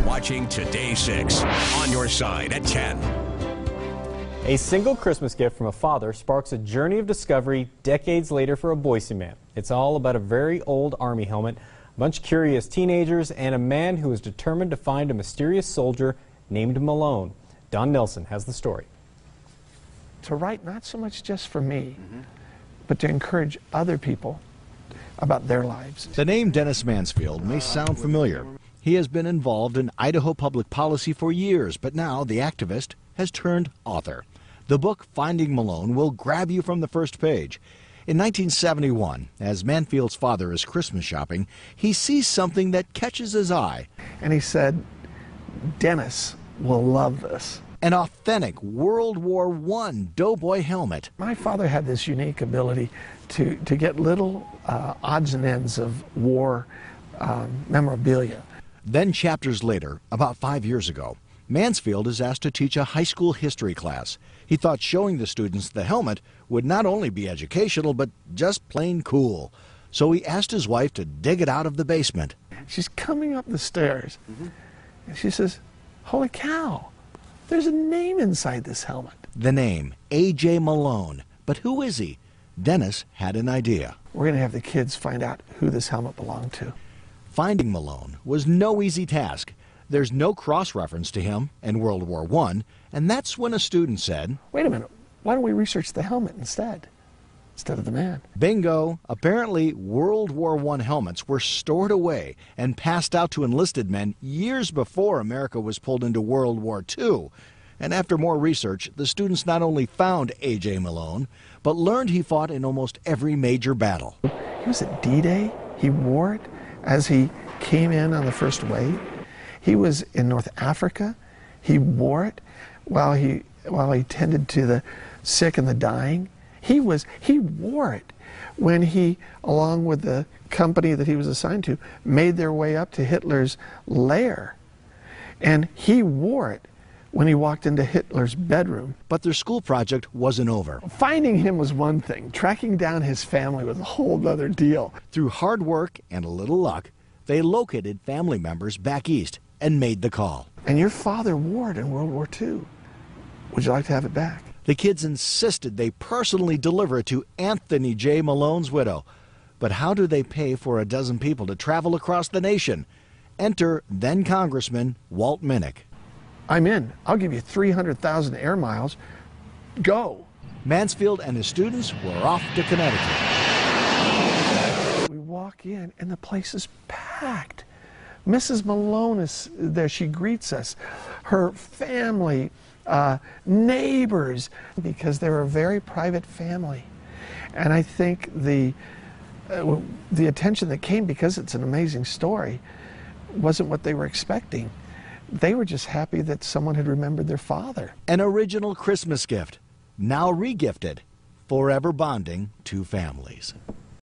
You're watching Today 6 on your side at 10. A single Christmas gift from a father sparks a journey of discovery decades later for a Boise man. It's all about a very old Army helmet, a bunch of curious teenagers, and a man who is determined to find a mysterious soldier named Malone. Don Nelson has the story. To write not so much just for me, but to encourage other people about their lives. The name Dennis Mansfield may sound familiar. He has been involved in Idaho public policy for years, but now the activist has turned author. The book, Finding Malone, will grab you from the first page. In 1971, as Mansfield's father is Christmas shopping, he sees something that catches his eye. And he said, Dennis will love this. An authentic World War I doughboy helmet. My father had this unique ability to get little odds and ends of war memorabilia. Then chapters later, about 5 years ago, Mansfield is asked to teach a high school history class. He thought showing the students the helmet would not only be educational, but just plain cool. So he asked his wife to dig it out of the basement. She's coming up the stairs, and she says, holy cow, there's a name inside this helmet. The name, A.J. Malone. But who is he? Dennis had an idea. We're going to have the kids find out who this helmet belonged to. Finding Malone was no easy task. There's no cross-reference to him in World War I, and that's when a student said, wait a minute, why don't we research the helmet instead of the man? Bingo! Apparently, World War I helmets were stored away and passed out to enlisted men years before America was pulled into World War II. And after more research, the students not only found A.J. Malone, but learned he fought in almost every major battle. He was at D-Day. He wore it as he came in on the first wave. He was in North Africa. He wore it while he tended to the sick and the dying. He wore it when he, along with the company that he was assigned to, made their way up to Hitler's lair. And he wore it when he walked into Hitler's bedroom. But their school project wasn't over. Finding him was one thing. Tracking down his family was a whole other deal. Through hard work and a little luck, they located family members back east and made the call. And your father wore it in World War II. Would you like to have it back? The kids insisted they personally deliver it to Anthony J. Malone's widow. But how do they pay for a dozen people to travel across the nation? Enter then Congressman Walt Minnick. I'm in. I'll give you 300,000 air miles. Go. Mansfield and his students were off to Connecticut. We walk in and the place is packed. Mrs. Malone is there. She greets us. Her family, neighbors, because they're a very private family. And I think the attention that came, because it's an amazing story, wasn't what they were expecting. They were just happy that someone had remembered their father. An original Christmas gift, now regifted, forever bonding two families.